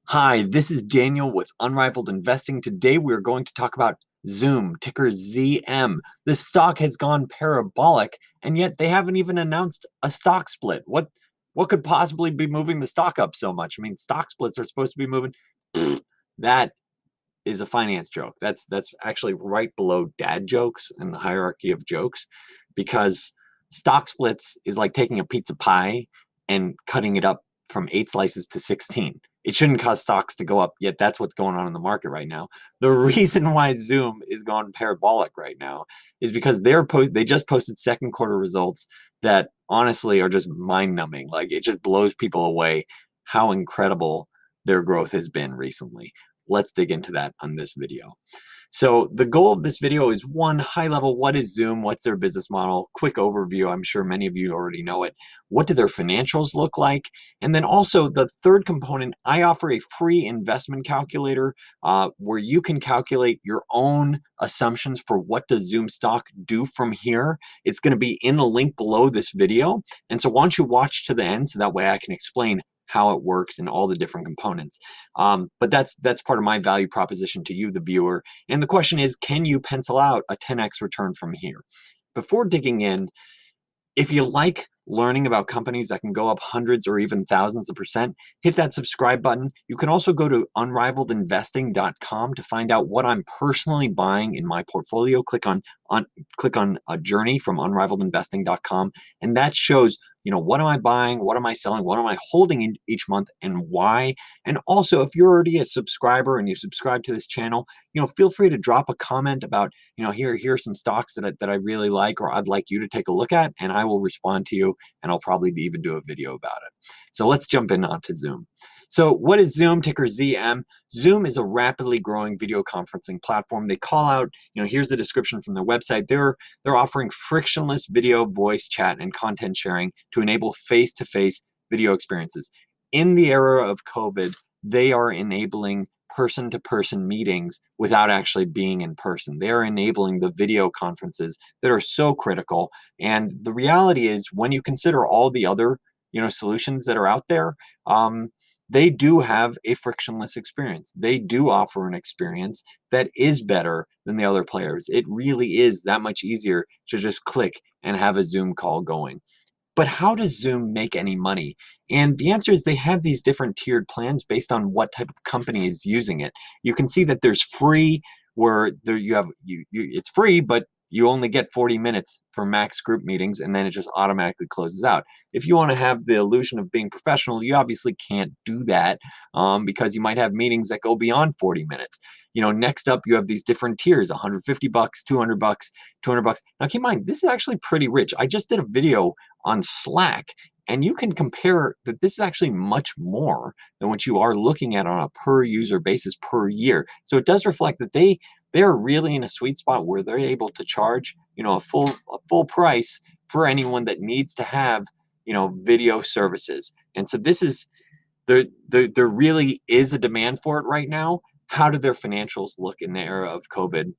Hi, this is Daniel with Unrivaled Investing. Today we are going to talk about Zoom, ticker ZM. This stock has gone parabolic, and yet they haven't even announced a stock split. What could possibly be moving the stock up so much? I mean, stock splits are supposed to be moving. That is a finance joke. That's actually right below dad jokes in the hierarchy of jokes, because stock splits is like taking a pizza pie and cutting it up from 8 slices to 16. It shouldn't cause stocks to go up, yet that's what's going on in the market right now. The reason why Zoom is gone parabolic right now is because they just posted second quarter results that honestly are just mind-numbing. Like, it just blows people away how incredible their growth has been recently. Let's dig into that on this video. So the goal of this video is, one, high level, what is Zoom? What's their business model? Quick overview. I'm sure many of you already know it. What do their financials look like? And then also the third component, I offer a free investment calculator where you can calculate your own assumptions for what does Zoom stock do from here. It's going to be in the link below this video. And so why don't you watch to the end so that way I can explain how it works and all the different components. But that's part of my value proposition to you, the viewer. And the question is, can you pencil out a 10x return from here? Before digging in, if you like learning about companies that can go up hundreds or even thousands of percent, hit that subscribe button. You can also go to unrivaledinvesting.com to find out what I'm personally buying in my portfolio. Click on a journey from unrivaledinvesting.com, and that shows, what am I buying, what am I selling, what am I holding in each month, and why. And also, if you're already a subscriber and you subscribe to this channel, feel free to drop a comment about, here are some stocks that I really like, or I'd like you to take a look at, and I will respond to you, and I'll probably even do a video about it. So let's jump in onto Zoom. So what is Zoom, ticker ZM? Zoom is a rapidly growing video conferencing platform. They call out, here's the description from their website. They're offering frictionless video, voice, chat, and content sharing to enable face-to-face video experiences. In the era of COVID, they are enabling person-to-person meetings without actually being in person. They're enabling the video conferences that are so critical. And the reality is, when you consider all the other solutions that are out there, they do have a frictionless experience. They do offer an experience that is better than the other players. It really is that much easier to just click and have a Zoom call going. But how does Zoom make any money? And the answer is, they have these different tiered plans based on what type of company is using it. You can see that there's free, where there it's free, but you only get 40 minutes for max group meetings, and then it just automatically closes out. If you want to have the illusion of being professional, you obviously can't do that, because you might have meetings that go beyond 40 minutes. Next up, you have these different tiers: $150, $200, $200. Now keep in mind, this is actually pretty rich. I just did a video on Slack, and you can compare that this is actually much more than what you are looking at on a per user basis per year. So it does reflect that they're really in a sweet spot where they're able to charge, a full price for anyone that needs to have, video services. And so this is, there really is a demand for it right now. How do their financials look in the era of COVID?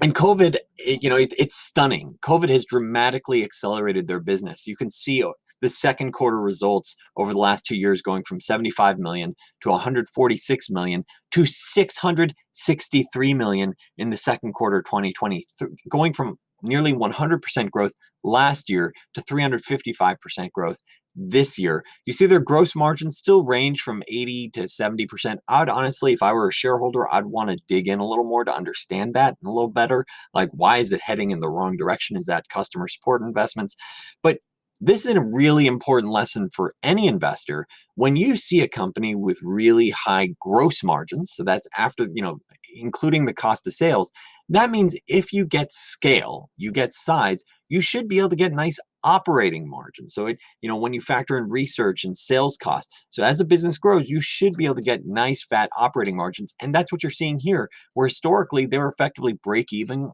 And COVID, it's stunning. COVID has dramatically accelerated their business. You can see the second quarter results over the last 2 years going from 75 million to 146 million to 663 million in the second quarter of 2020, going from nearly 100% growth last year to 355% growth this year. You see their gross margins still range from 80 to 70%. I'd honestly, if I were a shareholder, I'd want to dig in a little more to understand that a little better. Like, why is it heading in the wrong direction? Is that customer support investments? But this is a really important lesson for any investor. When you see a company with really high gross margins, so that's after, including the cost of sales, that means if you get scale, you get size, you should be able to get nice operating margins. So when you factor in research and sales costs, so as a business grows, you should be able to get nice fat operating margins. And that's what you're seeing here, where historically they were effectively break even on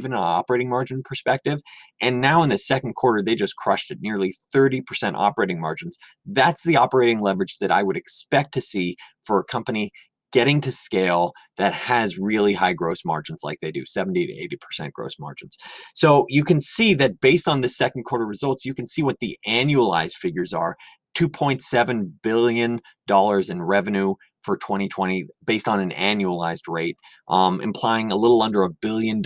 an operating margin perspective. And now in the second quarter, they just crushed it, nearly 30% operating margins. That's the operating leverage that I would expect to see for a company getting to scale that has really high gross margins like they do, 70 to 80% gross margins. So you can see that based on the second quarter results, you can see what the annualized figures are. $2.7 billion in revenue for 2020 based on an annualized rate, implying a little under $1 billion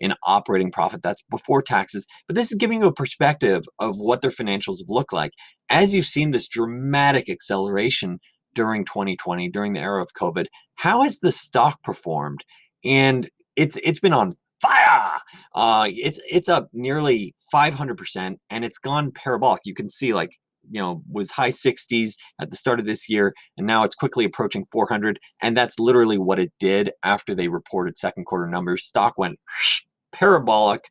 in operating profit. That's before taxes. But this is giving you a perspective of what their financials have looked like. As you've seen this dramatic acceleration during 2020, during the era of COVID, how has the stock performed? And it's been on fire. It's up nearly 500%, and it's gone parabolic. You can see, like, was high 60s at the start of this year, and now it's quickly approaching 400. And that's literally what it did after they reported second quarter numbers. Stock went parabolic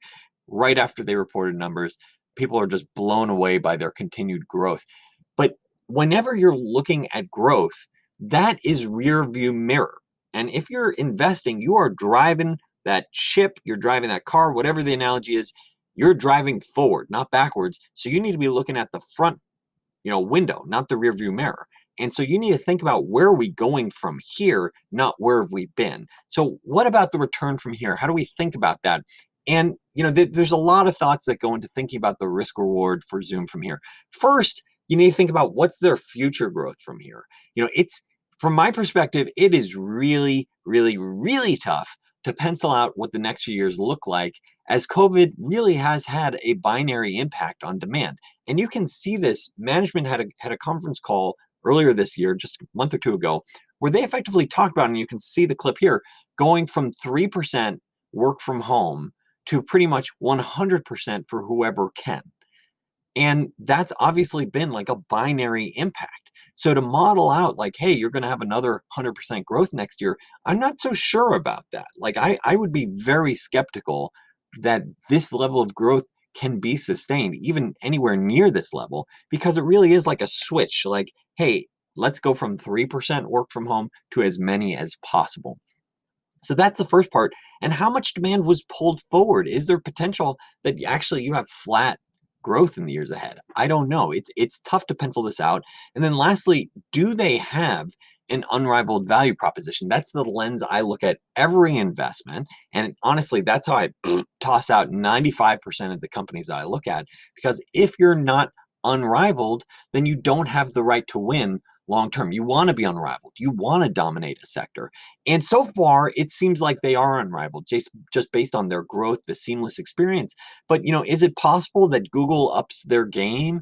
right after they reported numbers. People are just blown away by their continued growth. But whenever you're looking at growth, that is rear view mirror. And if you're investing, you are driving that ship, you're driving that car, whatever the analogy is, you're driving forward, not backwards. So you need to be looking at the front window, not the rear view mirror. And so you need to think about, where are we going from here, not where have we been. So what about the return from here? How do we think about that? And there's a lot of thoughts that go into thinking about the risk reward for Zoom from here. First, you need to think about, what's their future growth from here. It's, from my perspective, it is really, really, really tough to pencil out what the next few years look like, as COVID really has had a binary impact on demand. And you can see this. Management had a conference call earlier this year, just a month or two ago, where they effectively talked about, and you can see the clip here, going from 3% work from home to pretty much 100% for whoever can. And that's obviously been like a binary impact. So to model out, like, hey, you're going to have another 100% growth next year, I'm not so sure about that. Like, I would be very skeptical that this level of growth can be sustained, even anywhere near this level, because it really is like a switch. Like, hey, let's go from 3% work from home to as many as possible. So that's the first part. And how much demand was pulled forward? Is there potential that actually you have flat growth in the years ahead? I don't know. It's tough to pencil this out. And then lastly, do they have an unrivaled value proposition? That's the lens I look at every investment. And honestly, that's how I toss out 95% of the companies that I look at. Because if you're not unrivaled, then you don't have the right to win long term. You want to be unrivaled. You want to dominate a sector. And so far, it seems like they are unrivaled, just based on their growth, the seamless experience. But is it possible that Google ups their game?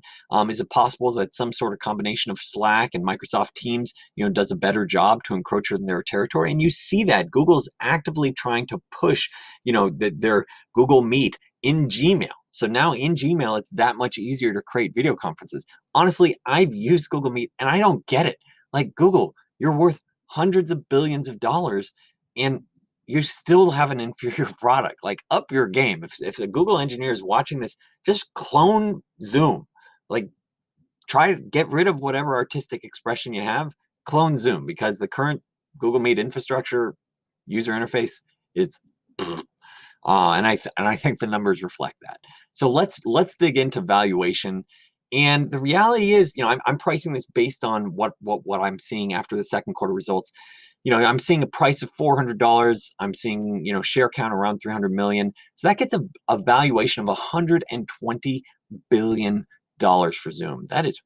Is it possible that some sort of combination of Slack and Microsoft Teams, does a better job to encroach in their territory? And you see that Google is actively trying to push, their Google Meet in Gmail. So now in Gmail, it's that much easier to create video conferences. Honestly, I've used Google Meet and I don't get it. Like, Google, you're worth hundreds of billions of dollars and you still have an inferior product. Like, up your game. If the Google engineer is watching this, just clone Zoom. Like, try to get rid of whatever artistic expression you have, clone Zoom, because the current Google Meet infrastructure user interface is and I think the numbers reflect that. So let's dig into valuation. And the reality is, I'm pricing this based on what I'm seeing after the second quarter results. I'm seeing a price of $400. I'm seeing, share count around 300 million. So that gets a valuation of $120 billion for Zoom. That is,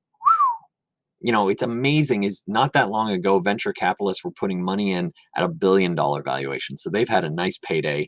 it's amazing. Is not that long ago, venture capitalists were putting money in at $1 billion valuation. So they've had a nice payday.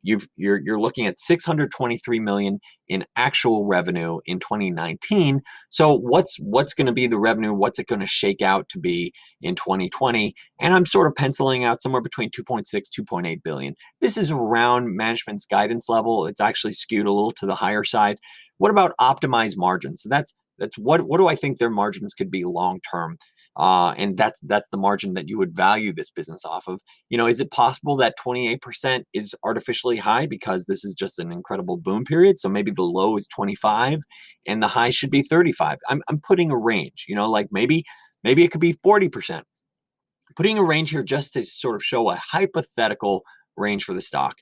You're looking at 623 million in actual revenue in 2019. So what's going to be the revenue? What's it going to shake out to be in 2020? And I'm sort of penciling out somewhere between 2.6, 2.8 billion. This is around management's guidance level. It's actually skewed a little to the higher side. What about optimized margins? So that's what do I think their margins could be long term? And that's the margin that you would value this business off of. Is it possible that 28% is artificially high because this is just an incredible boom period? So maybe the low is 25 and the high should be 35. I'm putting a range, like maybe it could be 40%. Putting a range here just to sort of show a hypothetical range for the stock.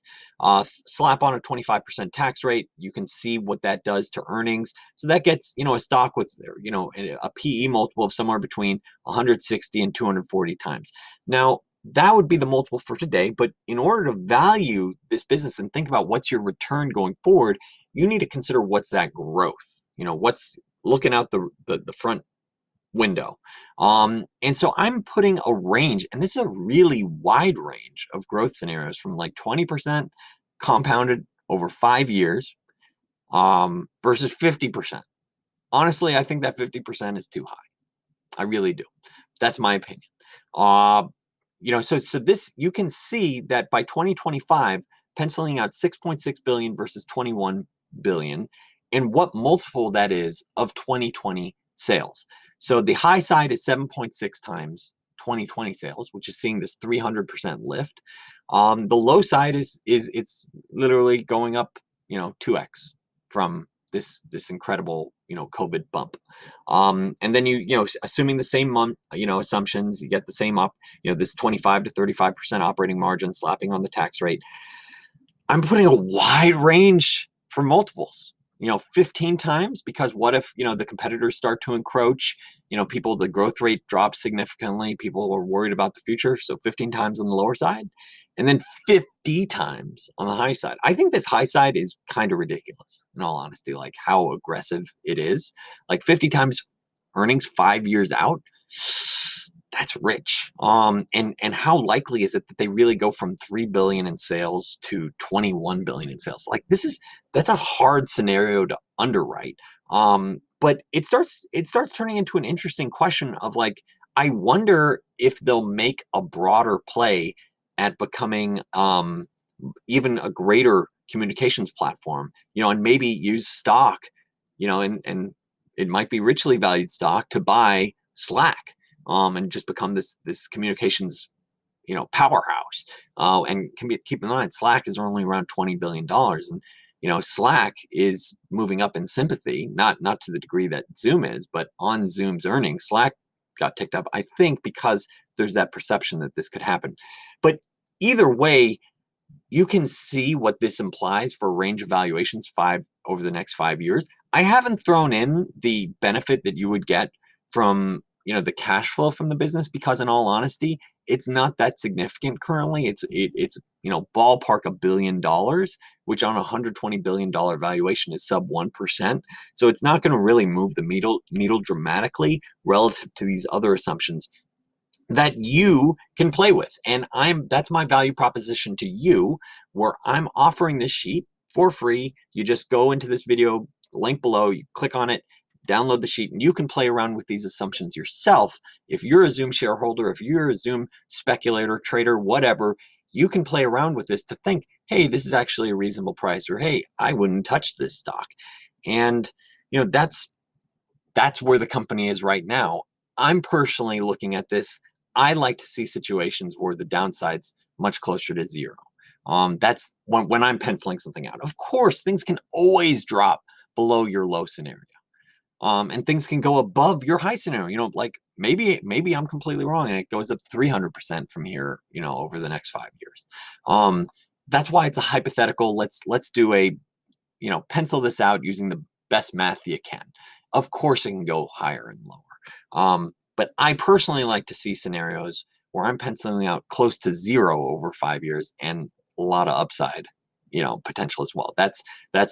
Slap on a 25% tax rate. You can see what that does to earnings. So that gets, a stock with, a PE multiple of somewhere between 160 and 240 times. Now, that would be the multiple for today. But in order to value this business and think about what's your return going forward, you need to consider what's that growth. What's looking out the front window. And so I'm putting a range, and this is a really wide range of growth scenarios from like 20% compounded over 5 years versus 50%. Honestly, I think that 50% is too high. I really do. That's my opinion. Uh, so this, you can see that by 2025, penciling out 6.6 billion versus 21 billion, and what multiple that is of 2020 sales. So the high side is 7.6 times 2020 sales, which is seeing this 300% lift. The low side is it's literally going up, 2x from this incredible COVID bump. And then assuming the same assumptions, you get the same this 25 to 35% operating margin, slapping on the tax rate. I'm putting a wide range for multiples. 15 times, because what if the competitors start to encroach? The growth rate drops significantly. People are worried about the future, so 15 times on the lower side, and then 50 times on the high side. I think this high side is kind of ridiculous, in all honesty, like how aggressive it is. Like 50 times earnings 5 years out, that's rich. And how likely is it that they really go from 3 billion in sales to 21 billion in sales? Like that's a hard scenario to underwrite. But it starts turning into an interesting question of like, I wonder if they'll make a broader play at becoming even a greater communications platform, and maybe use stock, and it might be richly valued stock to buy Slack, and just become this communications, powerhouse. And keep in mind, Slack is only around $20 billion, and Slack is moving up in sympathy, not to the degree that Zoom is, but on Zoom's earnings, Slack got ticked up, I think, because there's that perception that this could happen. But either way, you can see what this implies for a range of valuations over the next 5 years. I haven't thrown in the benefit that you would get from the cash flow from the business, because in all honesty, it's not that significant currently. It's ballpark $1 billion, which on a $120 billion valuation is sub 1%. So it's not going to really move the needle dramatically relative to these other assumptions that you can play with. And that's my value proposition to you, where I'm offering this sheet for free. You just go into this video link below, you click on it, download the sheet, and you can play around with these assumptions yourself. If you're a Zoom shareholder, if you're a Zoom speculator, trader, whatever, you can play around with this to think, hey, this is actually a reasonable price, or hey, I wouldn't touch this stock. And that's where the company is right now. I'm personally looking at this. I like to see situations where the downside's much closer to zero. That's when I'm penciling something out. Of course, things can always drop below your low scenario. And things can go above your high scenario. Like maybe I'm completely wrong and it goes up 300% from here, over the next 5 years. That's why it's a hypothetical. Let's do a, pencil this out using the best math you can. Of course, it can go higher and lower. But I personally like to see scenarios where I'm penciling out close to zero over 5 years and a lot of upside, potential as well. That's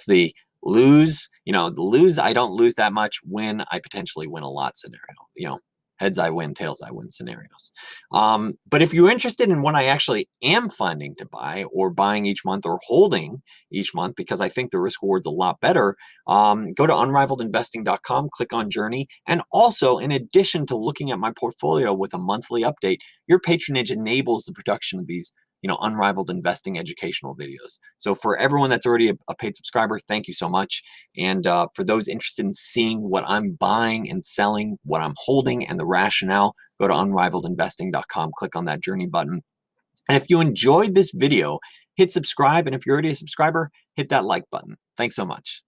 the lose, I don't lose that much, win, I potentially win a lot scenario, heads I win, tails I win scenarios. But if you're interested in what I actually am funding to buy, or buying each month, or holding each month, because I think the risk reward's a lot better, go to unrivaledinvesting.com, click on Journey. And also, in addition to looking at my portfolio with a monthly update, your patronage enables the production of these unrivaled investing educational videos. So for everyone that's already a paid subscriber, thank you so much. And for those interested in seeing what I'm buying and selling, what I'm holding, and the rationale, go to unrivaledinvesting.com, click on that Journey button. And if you enjoyed this video, hit subscribe. And if you're already a subscriber, hit that like button. Thanks so much.